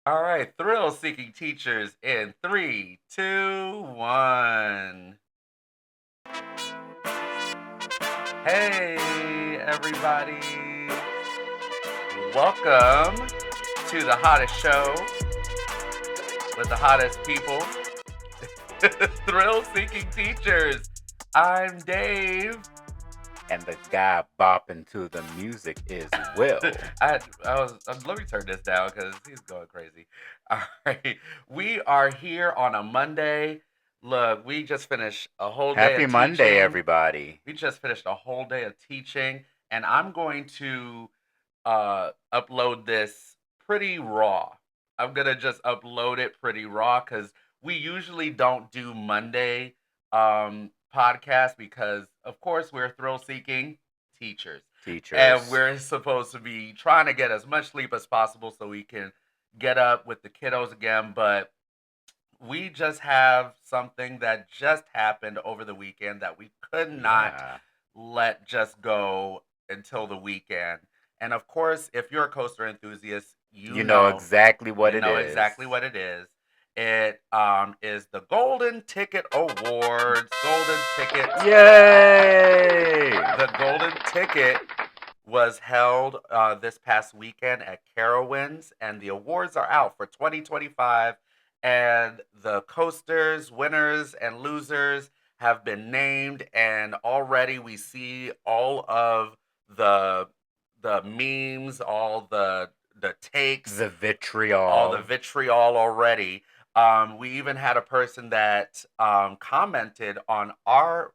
All right, Thrill Seeking Teachers in three, two, one. Hey, everybody. Welcome to the hottest show with the hottest people, Thrill Seeking Teachers. I'm Dave. And the guy bopping to the music is Will. Let me turn this down because he's going crazy. All right, we are here on a Monday. Look, we just finished a whole day Happy of Monday, teaching. everybody. We just finished a whole day of teaching, and I'm going to upload this pretty raw. I'm gonna just upload it pretty raw because we usually don't do Monday podcast because, of course, we're thrill seeking teachers, and Teachers. we're supposed to be trying to get as much sleep as possible so we can get up with the kiddos again. But we just have something that just happened over the weekend that we could not Yeah. let just go until the weekend. And of course, if you're a coaster enthusiast, You know exactly what you it know is. exactly what it is. It is the Golden Ticket Awards. Golden Ticket. Yay! The Golden Ticket was held this past weekend at Carowinds, and the awards are out for 2025. And the coasters, winners, and losers have been named, and already we see all of the memes, all the takes, The vitriol. all the vitriol already. We even had a person that commented on our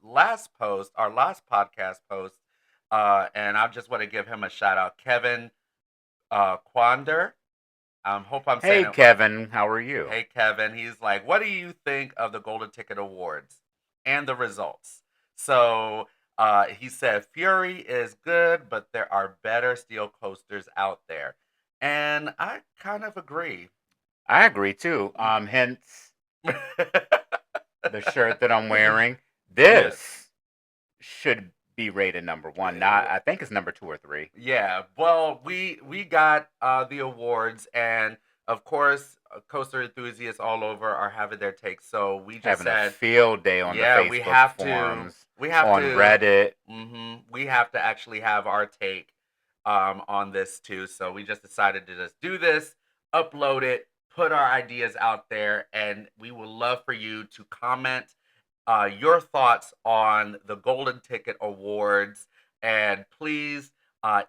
last post, our last podcast post, and I just want to give him a shout out, Kevin Quander. Hope I'm saying Hey, it. Kevin, how are you? Hey, Kevin. He's like, what do you think of the Golden Ticket Awards and the results? So he said, Fury is good, but there are better steel coasters out there. And I kind of agree. I agree too. Hence the shirt that I'm wearing. Yes. This should be rated number one. Not, I think it's number 2 or 3. Yeah. Well, we got the awards, and of course, coaster enthusiasts all over are having their takes. So we just Having a said, field day on the yeah, Facebook forums, we have on to, Reddit. we have to actually have our take on this too. So we just decided to just do this, upload it, put our ideas out there, and we would love for you to comment your thoughts on the Golden Ticket Awards. And please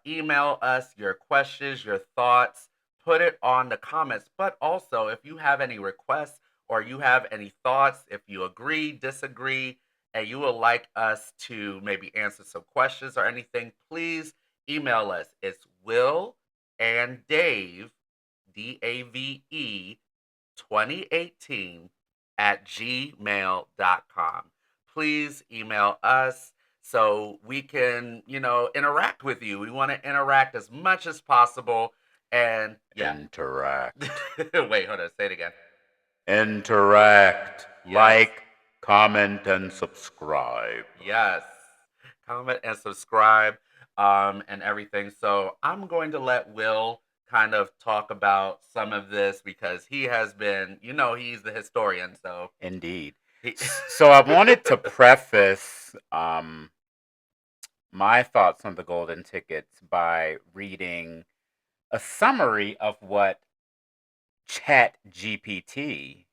email us your questions, your thoughts, put it on the comments. But also, if you have any requests or you have any thoughts, if you agree, disagree, and you would like us to maybe answer some questions or anything, please email us. It's Will and Dave, DAVE, 2018 at gmail.com. Please email us so we can, interact with you. We want to interact as much as possible. And yeah. Interact. Wait, hold on. Say it again. Interact. Yes. Like, comment, and subscribe. Yes. Comment and subscribe and everything. So I'm going to let Will kind of talk about some of this because he has been, he's the historian. So Indeed. he, So I wanted to preface my thoughts on the golden tickets by reading a summary of what Chat GPT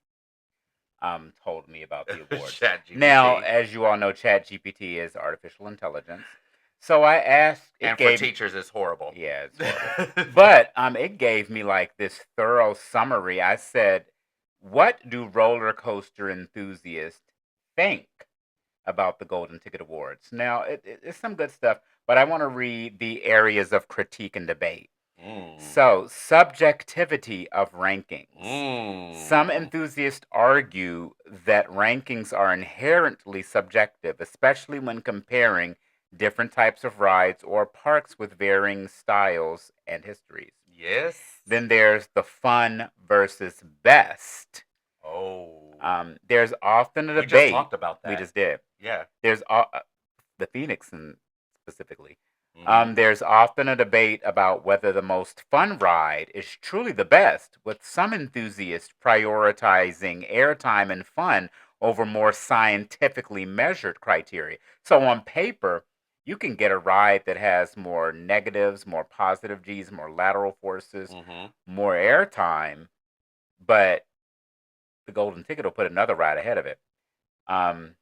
told me about the awards. ChatGPT. Now, as you all know, Chat GPT is artificial intelligence. So I asked, and for teachers, it's horrible. Yeah, it's horrible. But it gave me like this thorough summary. I said, "What do roller coaster enthusiasts think about the Golden Ticket Awards?" Now, it's some good stuff, but I want to read the areas of critique and debate. So, subjectivity of rankings. Some enthusiasts argue that rankings are inherently subjective, especially when comparing different types of rides or parks with varying styles and histories. Yes. Then there's the fun versus best. Oh. There's often a debate. We just talked about that. We just did. Yeah. There's the Phoenix specifically. Mhm. There's often a debate about whether the most fun ride is truly the best, with some enthusiasts prioritizing airtime and fun over more scientifically measured criteria. So, on paper, you can get a ride that has more negatives, more positive G's, more lateral forces, Mhm. more airtime, but the golden ticket will put another ride ahead of it. Um,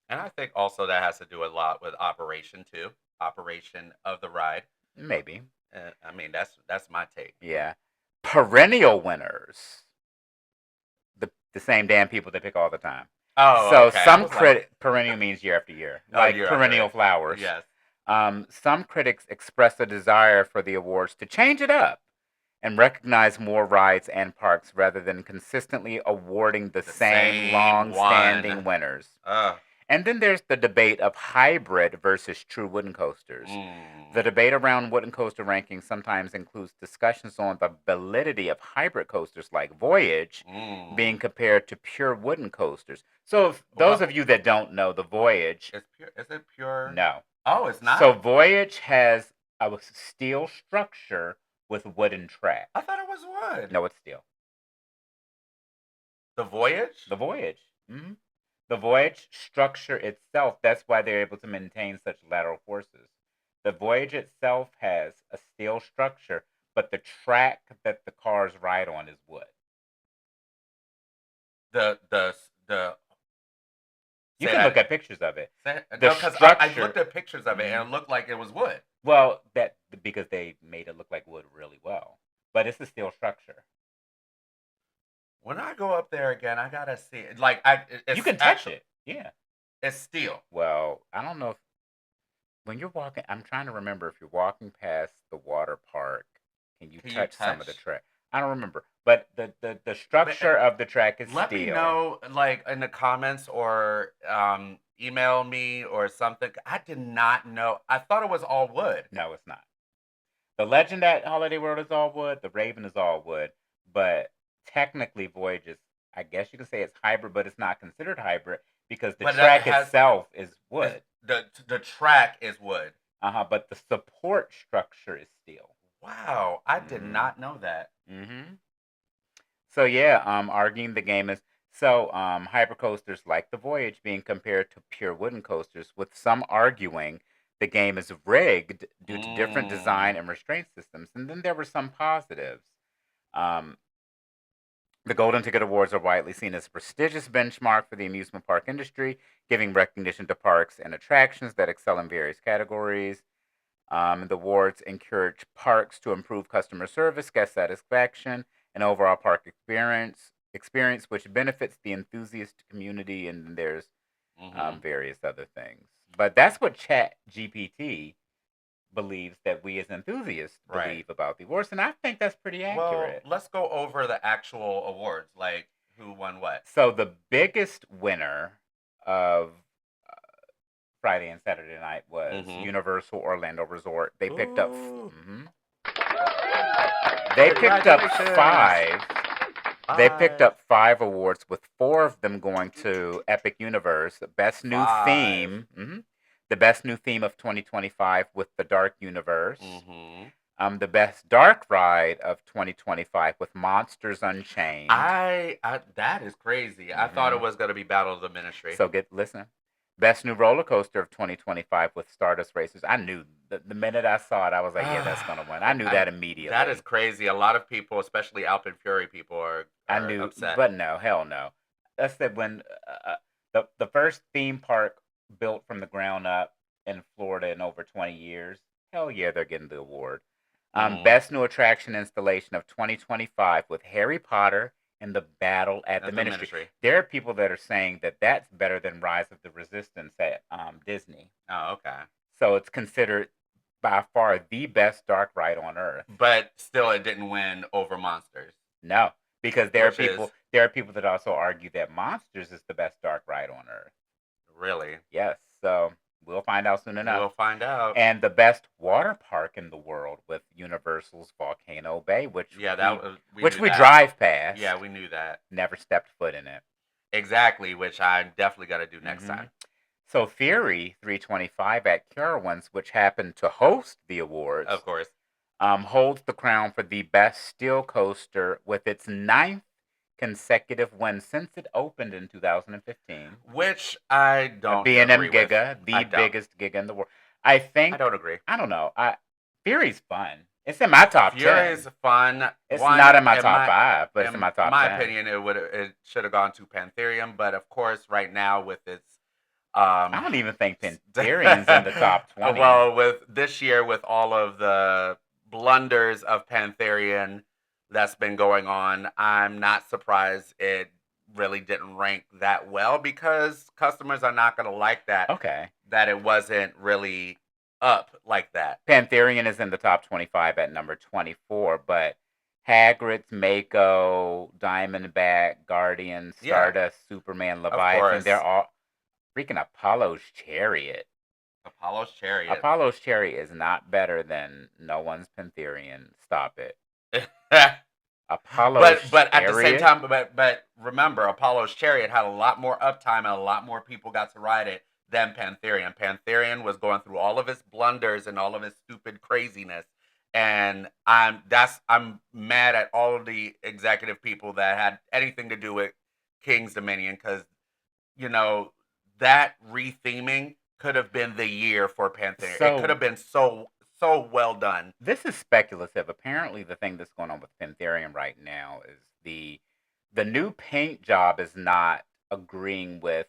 And I think also that has to do a lot with operation too. Operation of the ride. Maybe. I mean, that's my take. Yeah. Perennial winners. The same damn people they pick all the time. Oh, So okay. I some was like, perennial means year after year, oh, like year after perennial it. flowers. Yes. Some critics express a desire for the awards to change it up and recognize more rides and parks rather than consistently awarding the The same same long-standing one. winners. Ugh. And then there's the debate of hybrid versus true wooden coasters. The Mm. debate around wooden coaster rankings sometimes includes discussions on the validity of hybrid coasters like Voyage being Mm. compared to pure wooden coasters. So, if those What of you that don't know, the Voyage, is pure? Is it pure? no. Oh, it's So, not. Voyage has a steel structure with wooden track. I thought it was wood. No, it's steel. The voyage. The Voyage. The Voyage structure itself, that's why they're able to maintain such lateral forces. The Voyage itself has a steel structure, but the track that the cars ride on is wood. The You say can look that. at pictures of it. The No, because I structure, looked at pictures of it mhm. and it looked like it was wood. Well, that because they made it look like wood really well, but it's a steel structure. When I go up there again, I gotta see it. Like You it's can touch actual. it. Yeah. It's steel. Well, I don't know if when you're walking, I'm trying to remember if you're walking past the water park, can you Can you touch some of the touch? track? I don't remember, but the But, structure of the track is let me steel. know, like in the comments or email me or something. I did not know. I thought it was all wood. No, it's not. The Legend at Holiday World is all wood. The Raven is all wood, but technically, Voyage is. I guess you can say it's hybrid, but it's not considered hybrid because the But that track has itself is is wood. the track is wood. But the support structure is steel. Wow, I did Mm-hmm. not know that. Mm-hmm. So yeah, arguing the game is so hypercoasters like the Voyage being compared to pure wooden coasters, with some arguing the game is rigged due to different Mm. design and restraint systems. And then there were some positives. Um, the Golden Ticket Awards are widely seen as a prestigious benchmark for the amusement park industry, giving recognition to parks and attractions that excel in various categories. The awards encourage parks to improve customer service, guest satisfaction, and overall park experience which benefits the enthusiast community. And then there's Mhm. various other things. But that's what Chat GPT believes that we as enthusiasts Right. believe about the awards, and I think that's pretty Well, accurate. let's go over the actual awards, like who won what. So the biggest winner of Friday and Saturday night was Mhm. Universal Orlando Resort. They picked up. Ooh. They picked up Congratulations. five. They picked 5. up 5 awards, with 4 of them going to Epic Universe. Best new 5. theme, the best new theme of 2025 with the Dark Universe. Mhm. The best dark ride of 2025 with Monsters Unchained. I that is crazy. I thought it hmm was gonna be Battle of the Ministry. So listen. Best new roller coaster of 2025 with Stardust Racers. I knew the minute I saw it, I was like, yeah, that's gonna win. I knew that That is immediately. crazy. A lot of people, especially Alpine Fury people, I are knew, upset. but no, hell no. That's that when the first theme park built from the ground up in Florida in over 20 years. Hell yeah, they're getting the award. Mhm. Best new attraction installation of 2025 with Harry Potter and the Battle at the At the Ministry. Ministry. There are people that are saying that that's better than Rise of the Resistance at Disney. Oh, okay. So it's considered by far the best dark ride on Earth. But still, it didn't win over Monsters, No, because which is there are people that also argue that Monsters is the best dark ride on Earth. really. Yes, so we'll find out soon enough. We'll find out. And the best water park in the world with Universal's Volcano Bay, Yeah, that was we which knew we that. drive past. Yeah, we knew that Never stepped foot in it. exactly. Which I definitely got to do next hmm time. So Fury 325 at Carowinds, which happened to host the Of awards, course. holds the crown for the best steel coaster with its ninth consecutive win since it opened in 2015. Which I A don't B&M agree with. Giga, I the don't. biggest Giga in the world. I I think, don't agree. I don't know. Fury's fun. It's in my top Fury's 10. fun. It's not One, in my top 5, but it's in in my top my 10. opinion, it should have gone to Pantherium, but of course, right now with its I don't even think Pantherian's in the top 20. well, with this year with all of the blunders of Pantherian that's been going on, I'm not surprised it really didn't rank that well because customers are not going to like Okay. that it wasn't really up like that. Pantherian is in the top 25 at number 24, but Hagrid's, Mako, Diamondback, Guardian, Yeah, Stardust, Superman, of Leviathan, they're course. all freaking Apollo's Chariot. Apollo's Chariot. Apollo's Chariot is not better than No One's Pantherian. Stop it. Apollo's But at the same Chariot? time, but remember, Apollo's Chariot had a lot more uptime and a lot more people got to ride it than Pantherian. Pantherian was going through all of his blunders and all of his stupid craziness, and I'm mad at all of the executive people that had anything to do with King's Dominion because you know that retheming could have been the year for Pantherian. It could So have been so well done. this is speculative. Apparently, the thing that's going on with Pantherian right now is the new paint job is not agreeing with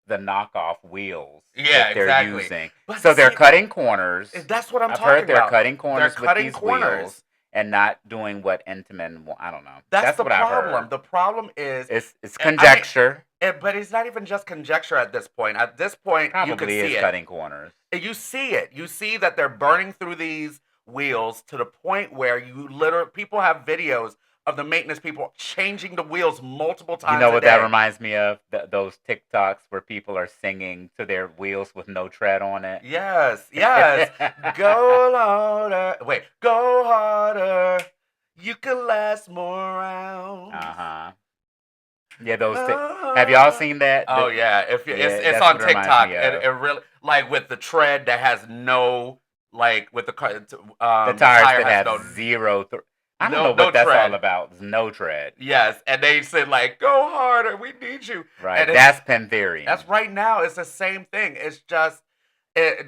the knockoff wheels Yeah, that they're exactly. using. But So they're see, cutting corners. that's what I'm I've talking heard they're about. cutting They're corners with cutting these corners. wheels and not doing what Intamin. I don't know. That's the what I've problem. heard. The problem is, It's I mean, conjecture. but it's not even just conjecture at this point. At this point, you can Probably is see it. cutting corners. You see it. You see that they're burning through these wheels to the point where you literally people have videos of the maintenance people changing the wheels multiple You times know a what that day. reminds me of? Those TikToks where people are singing to their wheels with no tread on it. Yes, yes. Go harder. Wait, go harder. You can last more rounds. Uh-huh. Yeah, have y'all seen that? Oh yeah, if you, Yeah, it's that's on what it reminds TikTok. me It, of. it really like with the tread that has no like with the The the tires tire that has have zero. I don't know no what that's all tread. about. It's no tread. Yes, and they said like go harder, we need you, Right. and That's Pantherian. that's right now. It's the same thing. It's just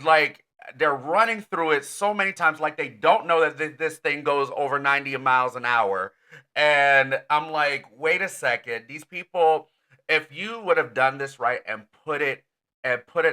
like they're running through it so many times, like they don't know that this thing goes over 90 miles an hour. And I'm like, wait a second, these people, if you would have done this right and put it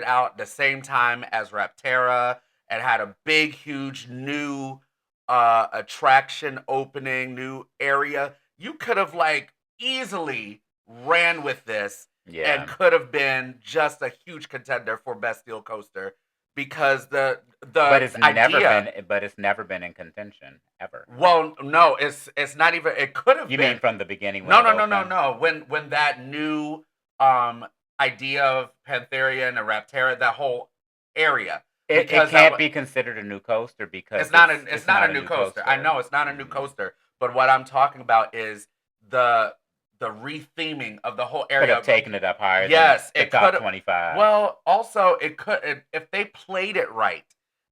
out the same time as Raptera and had a big, huge new attraction opening, new area, you could have like easily ran with this Yeah. and could have been just a huge contender for best steel coaster because the But it's idea. never been in contention ever. Well, no, it's not even. It could have You been. mean from the beginning when No, it no, no, no, opened? no. When that new um idea of Pantheria and Raptera, that whole area, It because can't be considered a new coaster because it's not a new coaster. I know it's not a new coaster, but what I'm talking about is the the retheming of the whole Could area. have taken it up higher Yes, than the it top could. 25. Well, also if they played it right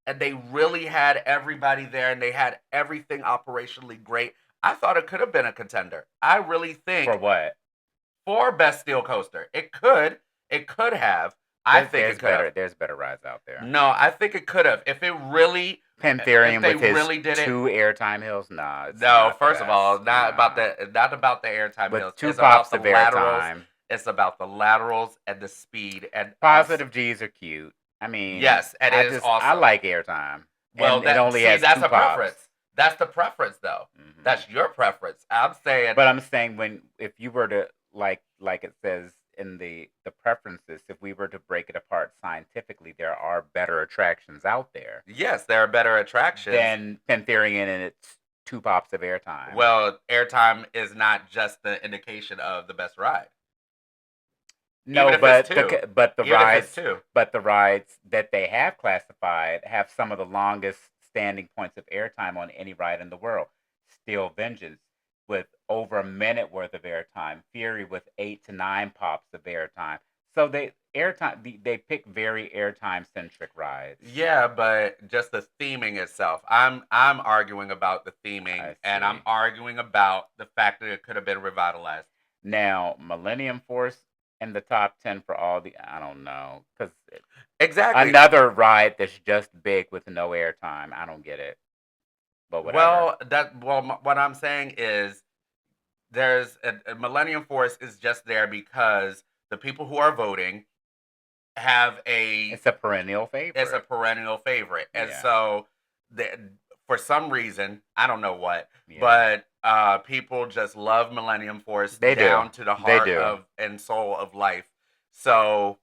and they really had everybody there and they had everything operationally great. I thought it could have been a contender. I really think For what? for best steel coaster, it could have. I think it could have. There's better rides out there. No, I think it could have. If Pantherian they with his really did it. 2 airtime hills, nah. It's No, not the first of all, best. not about Nah. the airtime With hills. 2 It's about pops the of laterals. airtime. It's about the laterals and the speed and Positive G's are cute. I mean, yes, it is I awesome. like airtime. Well, And it only has that's 2 a pops. preference. That's the preference, though. Mhm. That's your preference. I'm saying, But I'm saying if you were to like it says in the preferences, if we were to break it apart scientifically, there are better attractions out there yes, there are better attractions. than Pantherian and its 2 pops of airtime. Well, airtime is not just the indication of the best ride. No, Even if but it's two. but the Even if rides it's two. but the rides that they have classified have some of the longest standing points of airtime on any ride in the world. Steel Vengeance with over a minute worth of airtime, Fury with 8 to 9 pops of airtime. So they pick very airtime centric rides. Yeah, but just the theming itself. I'm arguing about the theming, I and I'm see. arguing about the fact that it could have been revitalized. Now, Millennium Force in the top 10 for all the, I don't know, because Exactly. another ride that's just big with no airtime. I don't get it, but whatever. What I'm saying is there's a Millennium Force is just there because the people who are voting have a It's a perennial it's a favorite. perennial favorite, and Yeah, so for some reason I don't know what, yeah. but people just love Millennium Force They do. down to the They heart do. of and soul of life. So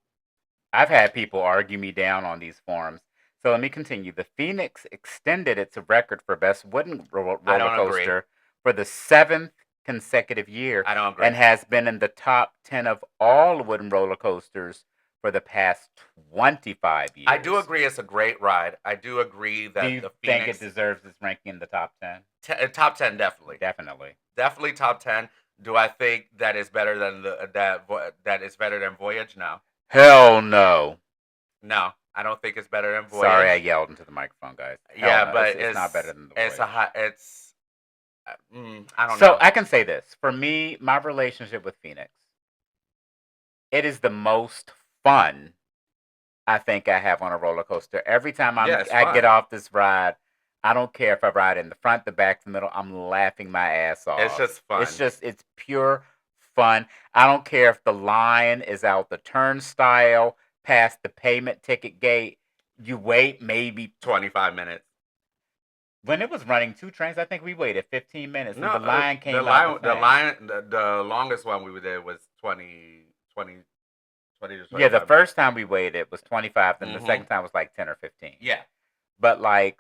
I've had people argue me down on these forums. So let me continue. The Phoenix extended its record for best wooden I roller don't agree. coaster for the seventh consecutive year I don't agree. and has been in the top 10 of all wooden roller coasters for the past 25 I do years. agree. It's a great ride. I do agree Do that you the think it Phoenix deserves its ranking in the top 10? top 10 definitely. Definitely. Definitely top 10. Do I think that is better than that is better than Voyage? No. Hell no. No. I don't think it's better than Sorry, I Voyage. yelled into the microphone, guys. Hell Yeah, no. but It's not better than the it's a Voyage. high it's I don't So know. I can say this. For me, my relationship with Phoenix, it is the most fun I think I have on a roller coaster. Every time Yeah, it's I get fun. off this ride, I don't care if I ride in the front, the back, the middle, I'm laughing my ass It's off. just fun. It's pure fun. I don't care if the line is out the turnstile, past the payment ticket gate. You wait maybe 25 minutes. when it was running two trains, I think we waited 15 minutes No, and the line came out the thing. the longest one we were there was 20 to Yeah, the 25 minutes. first time we waited was 25, then the Mhm. second time was like 10 or 15. Yeah. But like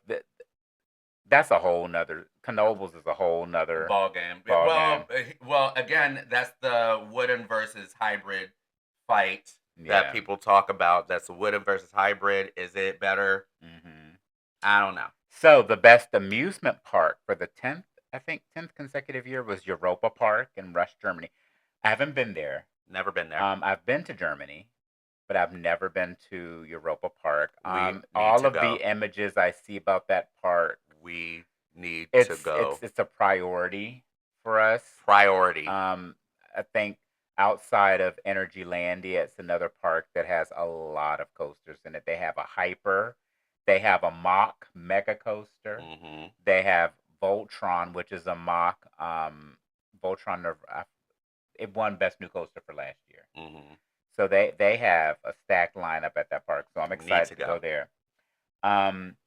that's a whole nother Knobles is a whole nother Ball game. ball game. Well, again, that's the wooden versus hybrid fight that Yeah. people talk about. That's the wooden versus hybrid. Is it better? Hmm. I don't know. So the best amusement park for the 10th, I think 10th consecutive year was Europa Park in Rush, Germany. I haven't been there. Never been there. I've been to Germany, but I've never been to Europa Park. We need All to of the go. images I see about that park, We need to it's go. it's a priority for us. Priority. I think outside of Energylandia, it's another park that has a lot of coasters in it. They have a hyper, they have a mock mega coaster, Hmm. they have Voltron, which is a mock Voltron. It won best new coaster for last year. Hmm. So they have a stacked lineup at that park. So I'm Need to excited to go. go there. Um,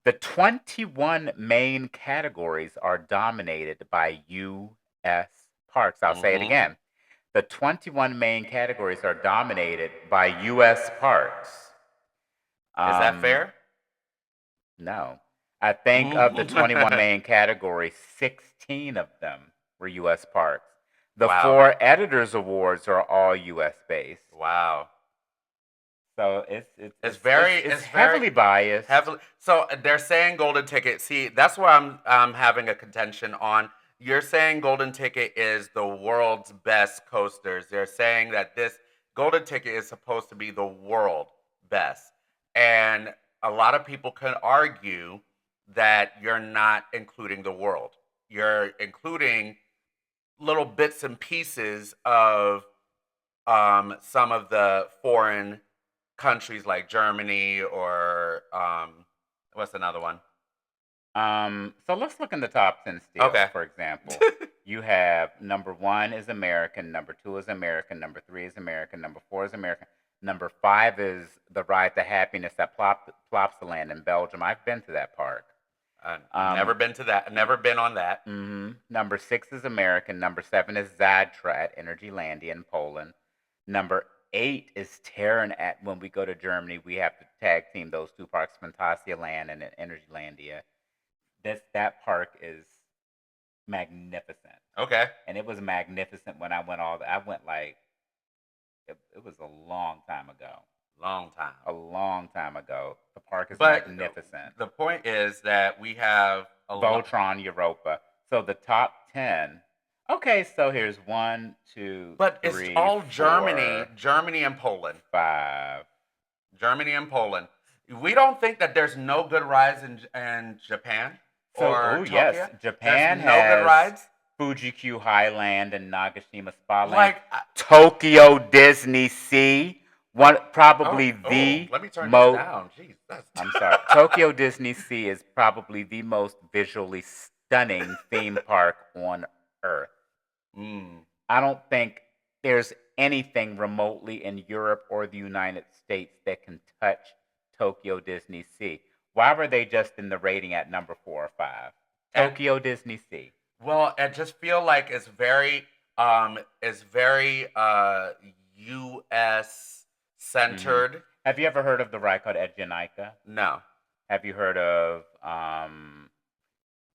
the 21 main categories are dominated by U.S. parks. I'll say it Hmm. again. The 21 main categories are dominated by U.S. parks. Is that Um, fair? no. I think of the 21 main categories, 16 of them were U.S. parks. The Wow. four Editors Awards are all U.S. based. Wow. So It's very, it's it's very heavily biased. heavily. So they're saying golden ticket. See, that's where I'm having a contention on. You're saying golden ticket is the world's best coasters. They're saying that this golden ticket is supposed to be the world best, and a lot of people can argue that you're not including the world. You're including little bits and pieces of some of the foreign countries like Germany or what's another one? So let's look in the top 10 still, Okay. for example. You have number one is American, number two is American, number three is American, number four is American, number five is the Ride to Happiness at Plopsaland in Belgium. I've been to that park. Never been to that. Never been on that. Number six is American. Number seven is Zadra at Energylandia in Poland. Number eight is Terran at when we go to Germany. We have to tag team those two parks, Phantasialand and Energylandia. That park is magnificent. Okay. And it was magnificent when I went I went like it was a long time ago. Long time. A long time ago. The park is But magnificent. the point is that we have a lot. Voltron Europa. So the top 10 Okay, so here's one, two, But it's three, all Germany, four, Germany and Poland. five. Germany and Poland. We don't think that there's no good rides in Japan So, or oh yes, Tokyo. There's Japan no good has rides. Fuji Q Highland and Nagashima Spa Land. Like, Tokyo Disney Sea, one probably oh, the let me turn this most. down. Jeez, that's. I'm sorry. Tokyo Disney Sea is probably the most visually stunning theme park on earth. Mm. I don't think there's anything remotely in Europe or the United States that can touch Tokyo Disney Sea. Why were they just in the rating at number 4 or 5? And Tokyo Disney Sea. well, I just feel like it's very US Hmm. centered. Have you ever heard of the ride called Edgenica? No. Have you heard of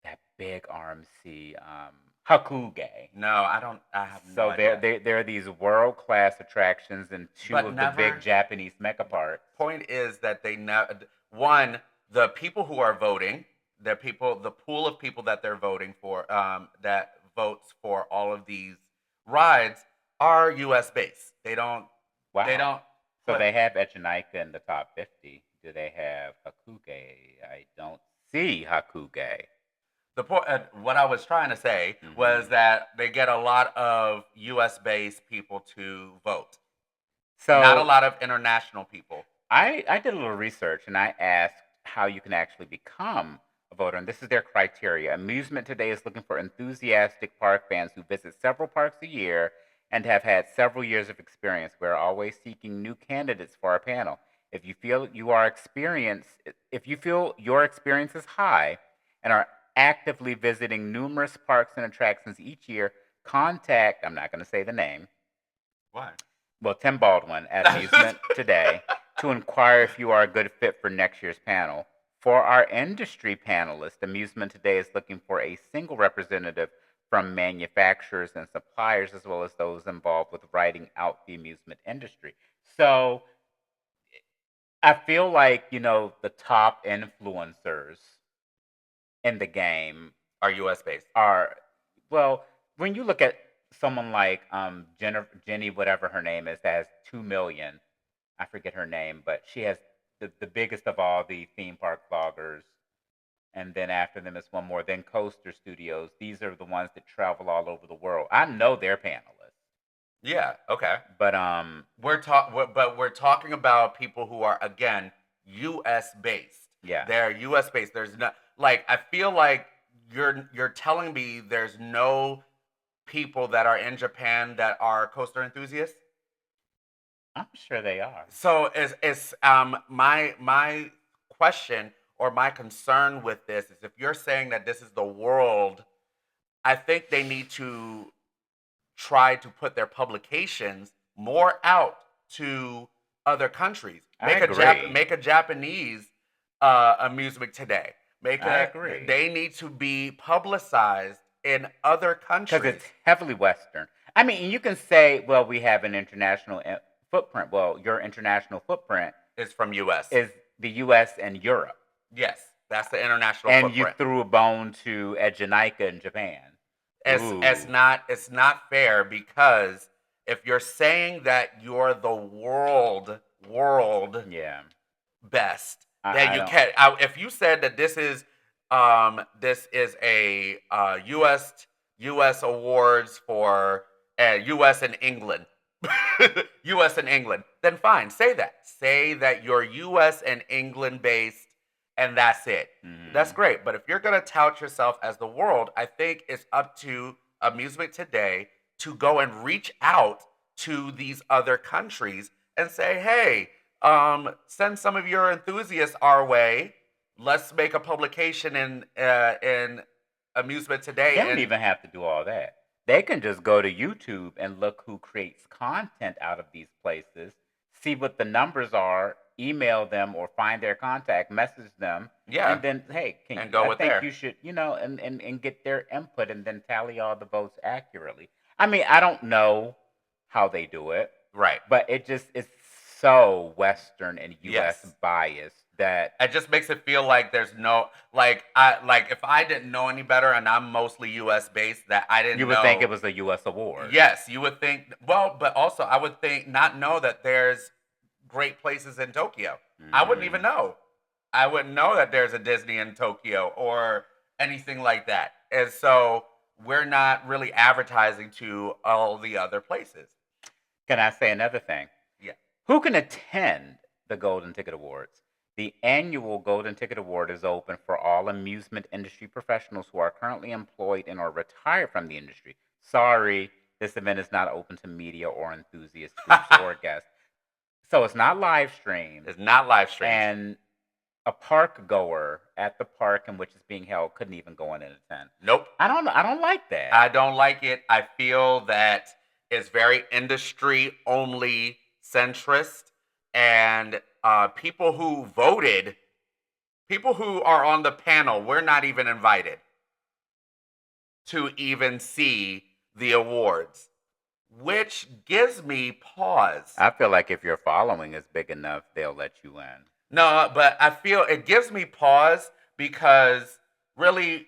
that big RMC Hakuge? No, I don't. I have no So there, idea. there, there are these world class attractions in two But of the big never. Japanese mecha parks. Point is that they never. One, the people who are voting, the pool of people that they're voting for, that votes for all of these rides are U.S. based. They don't. They Wow. don't So put they have Echinaka in the top 50. Do they have Hakuge? I don't see Hakuge. the point. What I was trying to say was Hmm. that they get a lot of U.S. based people to vote, not a So lot of international people. I did a little research and I asked how you can actually become a voter. And this is their criteria. Amusement Today is looking for enthusiastic park fans who visit several parks a year and have had several years of experience. We're always seeking new candidates for our panel. If you feel your experience is high and are actively visiting numerous parks and attractions each year, contact, I'm not going to say the name, Why? well, Tim Baldwin at Amusement Today to inquire if you are a good fit for next year's panel. For our industry panelists, Amusement Today is looking for a single representative from manufacturers and suppliers, as well as those involved with writing out the amusement industry. So I feel like, the top influencers in the game Are U.S. based? are, well, when you look at someone like Jenny, whatever her name is, that has 2 million. I forget her name, but she has the biggest of all the theme park vloggers. And then after them is one more. Then Coaster Studios. These are the ones that travel all over the world. I know they're panelists, Yeah. Okay. but But we're talking about people who are again U.S. based. yeah, They're U.S. based. There's not like I feel like you're telling me there's no people that are in Japan that are coaster enthusiasts. I'm sure they are. So is my question or my concern with this is if you're saying that this is the world, I think they need to try to put their publications more out to other countries. I agree. Make a Japanese amusement today. I agree. They need to be publicized in other Because countries. it's heavily Western. I mean, you can say, well, we have an international footprint. Well, your international footprint Is from US. is the U.S. and Europe. Yes, that's the international And you footprint. threw a bone to Ejinaika in Japan. Ooh, It's not fair because if you're saying that you're the world yeah. best, then I you don't. can. If you said that this is a U.S. awards for U.S. and England, U.S. and England, then fine, say that. Say that you're U.S. and England based, and that's it. That's Mhm. great. But if you're gonna tout yourself as the world, I think it's up to Amusement Today to go and reach out to these other countries and say, hey, send some of your enthusiasts our way. Let's make a publication in Amusement They Today don't and even have to do all that. They can just go to YouTube and look who creates content out of these places, see what the numbers are, email them or find their contact, message them, yeah, and then, hey, and go I with think there. you should, and get their input and then tally all the votes accurately. I mean, I don't know how they do it, Right. but it's so Western and US Yes. biased that It just makes it feel like there's no like if I didn't know any better and I'm mostly US based that I you didn't would think it know. was a U.S. award. Yes, you would think well, but also I would think not know that there's great places in Tokyo. I wouldn't even Hmm. know. I wouldn't know that there's a Disney in Tokyo or anything like that. And so we're not really advertising to all the other places. Can I say another thing? Yeah. Who can attend the Golden Ticket Awards? The annual Golden Ticket Award is open for all amusement industry professionals who are currently employed and or retired from the industry. Sorry, this event is not open to media or enthusiast groups or guests. So it's not live streamed, It's not live streamed. and a park goer at the park in which it's being held couldn't even go in and attend. Nope. I don't like that. I don't like it. I feel that it's very industry only centrist, and people who voted, people who are on the panel, we're not even invited to even see the awards, which gives me pause. I feel like if your following is big enough, they'll let you in. No, but I feel it gives me pause because really,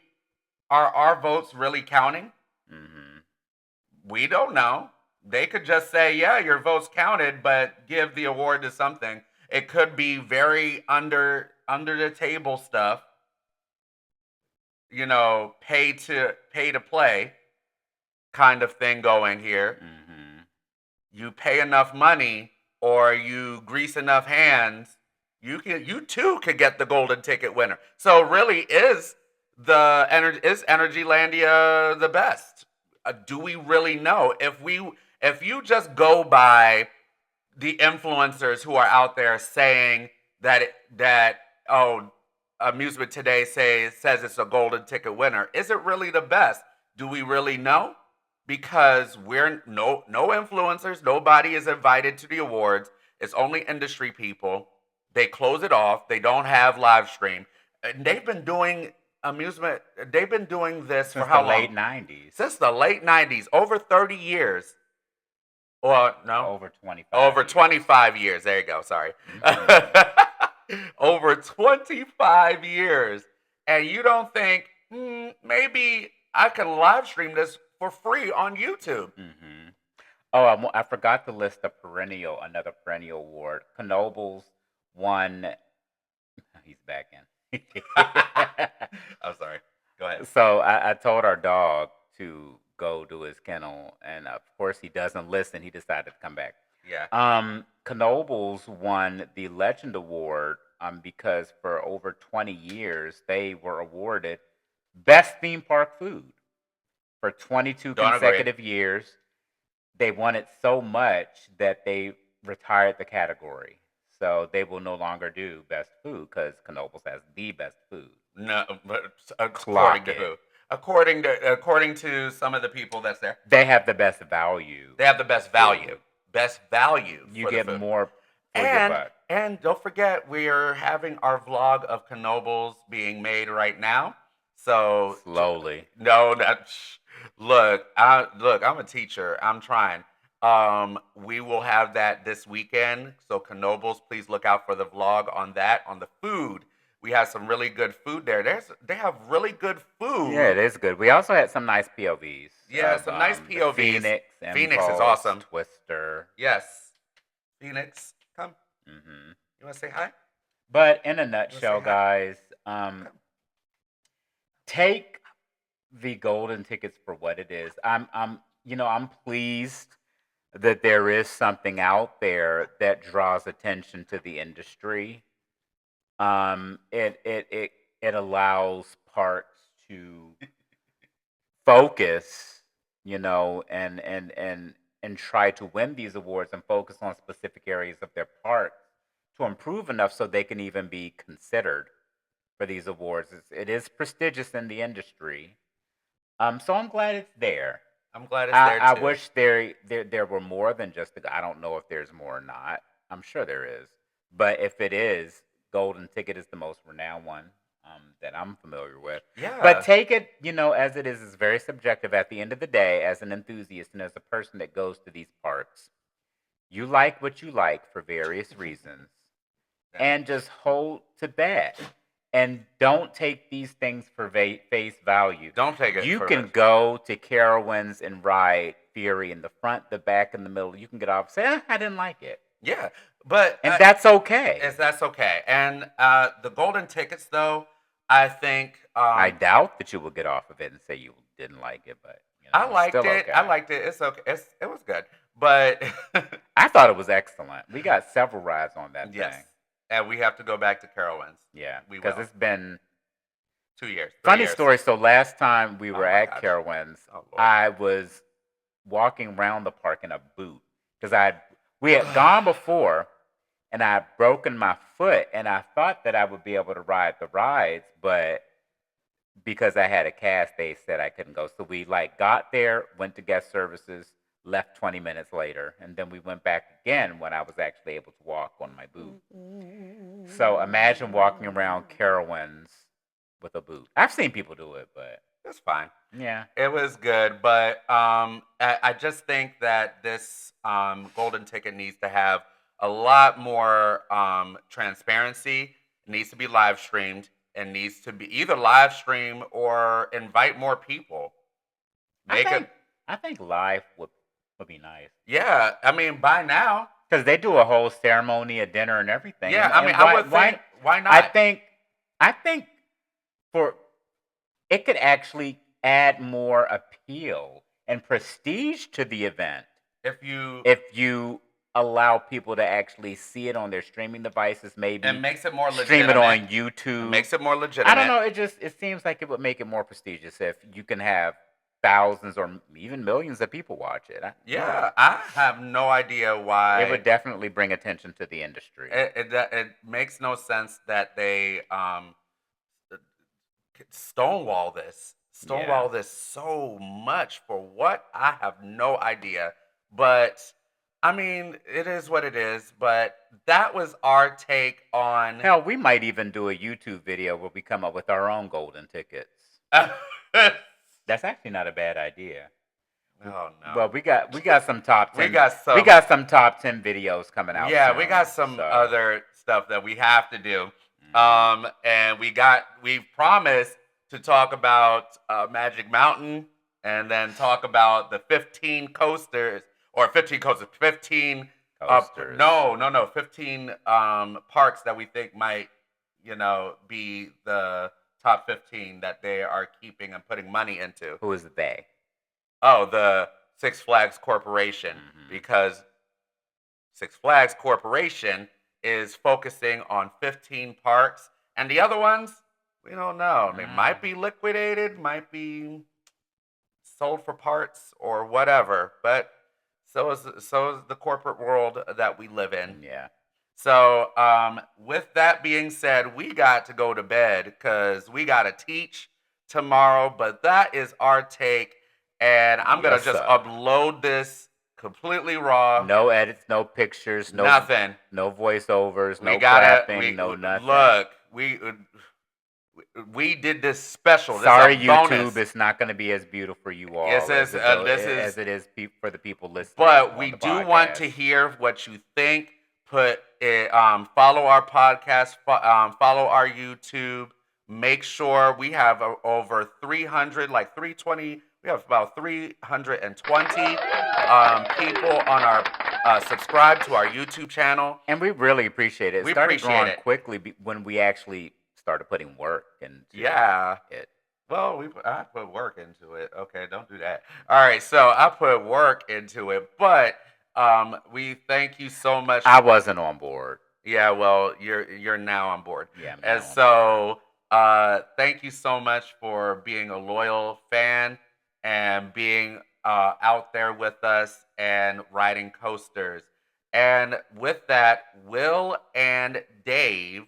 are our votes really counting? Hmm. We don't know. They could just say, yeah, your vote's counted, but give the award to something. It could be very under the table stuff, pay to play kind of thing going here. Hmm. You pay enough money or you grease enough hands, you too could get the golden ticket winner. So really is Energylandia the best? Do we really know? If you just go by the influencers who are out there saying that oh, amusement today says it's a golden ticket winner, is it really the best? Do we really know? Because we're no influencers, nobody is invited to the awards. It's only industry people. They close it off. They don't have live stream. And they've been doing amusement. They've been doing this for Since the how late long? 90s, Since the late 90s, over 30 years. Or no, over 25 over years. 25 years. There you go. Sorry. Hmm. Over 25 years. And you don't think, maybe I can live stream this for free on YouTube. Hmm. Oh, I forgot to list another perennial award. Knoebels won. He's back in. I'm sorry. Go ahead. So I told our dog to go to his kennel, and of course he doesn't listen. He decided to come back. Yeah. Knoebels won the Legend Award because for over 20 years they were awarded Best Theme Park Food for 22 Don't agree. consecutive years. They won it so much that they retired the category. So they will no longer do best food because Knoebels has the best food. No, but according Clock to it. who? According to some of the people that's there, They have the best value. they have the best value. Food. Best value You for the get food. more for your And buck. and don't forget, we are having our vlog of Knoebels being made right now. So Slowly. no, look, I'm a teacher. I'm trying. We will have that this weekend. So Knoebels, please look out for the vlog on that. On the food, we have some really good food there. They have really good food. Yeah, it is good. We also had some nice POVs. Yeah, Of, some nice the POVs. Phoenix, Phoenix is Impulse, awesome. Twister. Yes, Phoenix, come. Hmm. You want to say hi? But in a You want to say nutshell, hi? guys, Come. take the golden tickets for what it is. I'm pleased that there is something out there that draws attention to the industry. It allows parks to focus, and try to win these awards and focus on specific areas of their parks to improve enough so they can even be considered for these awards. It is prestigious in the industry. So I'm glad it's there. I'm glad it's there I too. wish there were more than just I don't know if there's more or not. I'm sure there is, but if it is, Golden Ticket is the most renowned one that I'm familiar with. Yeah. But take it, as it is. It's very subjective. At the end of the day, as an enthusiast and as a person that goes to these parks, you like what you like for various reasons. and just hold to that. And don't take these things for face value. Don't take it. You for can face- go to Carowinds and ride Fury in the front, the back, and the middle. You can get off and say, I didn't like it. Yeah, but And that's okay. that's okay. And the golden tickets, though, I think I doubt that you will get off of it and say you didn't like it, but I it's liked still it. okay. I liked it. It's okay. It was good, but I thought it was excellent. We got several rides on that yes, thing. and we have to go back to Carowinds. Yeah, we because will. it's been 2 years. Funny 3 years. story. So last time we were my at gosh. Carowinds, Oh, Lord. I was walking around the park in a boot because we had gone before, and I had broken my foot, and I thought that I would be able to ride the rides, but because I had a cast, they said I couldn't go. So we got there, went to guest services, left 20 minutes later, and then we went back again when I was actually able to walk on my boot. So imagine walking around Carowinds with a boot. I've seen people do it, but it's fine. Yeah, it was good, but I just think that this golden ticket needs to have a lot more transparency. It needs to be live streamed. And needs to be either live stream or invite more people. I think live would be nice. Yeah, I mean, by now, because they do a whole ceremony, a dinner, and everything. Yeah, I mean, I would think, why not? I think for it could actually add more appeal and prestige to the event if you allow people to actually see it on their streaming devices, maybe, and makes it more stream legitimate. it on YouTube. It makes it more legitimate. I don't know. It seems like it would make it more prestigious if you can have thousands or even millions of people watch it. I have no idea why. It would definitely bring attention to the industry. It makes no sense that they stonewall this so much for what? I have no idea. But I mean, it is what it is, but that was our take on. Hell, we might even do a YouTube video where we come up with our own golden tickets. That's actually not a bad idea. Oh no! Well, we got some top 10. We got some top 10 videos coming out. Yeah, soon, we got some other stuff that we have to do. And we promised to talk about Magic Mountain, and then talk about the 15 coasters. Or 15 coasters. 15 coasters. 15 parks that we think might, be the top 15 that they are keeping and putting money into. Who is they? Oh, the Six Flags Corporation. Mm-hmm. Because Six Flags Corporation is focusing on 15 parks, and the other ones, we don't know. They might be liquidated, might be sold for parts or whatever, but so is the corporate world that we live in. Yeah. So, with that being said, we got to go to bed because we got to teach tomorrow. But that is our take, and I'm gonna just upload this completely raw. No edits, no pictures, nothing, no voiceovers, no clapping, no nothing. Look, we did this special. Sorry, this YouTube, it's not going to be as beautiful for you all as it is for the people listening. But we do want to hear what you think. Put it, follow our podcast, follow our YouTube. Make sure we have over 300, 320. We have about 320 people on our subscribe to our YouTube channel, and we really appreciate it. We started growing quickly when we actually started putting work into it. Well, I put work into it. Okay, don't do that. All right, so I put work into it, but we thank you so much. I wasn't on board. Yeah, well, you're now on board. Yeah, and so thank you so much for being a loyal fan and being out there with us and riding coasters. And with that, Will and Dave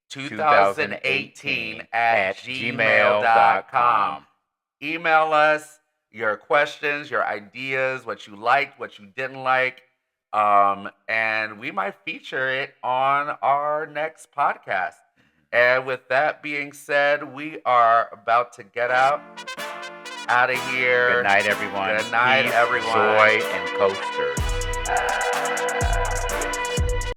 2018 at gmail.com. Email us your questions, your ideas, what you liked, what you didn't like, and we might feature it on our next podcast. And with that being said, we are about to get out of here. Good night, everyone. Good night, Peace, everyone. Joy, and coasters.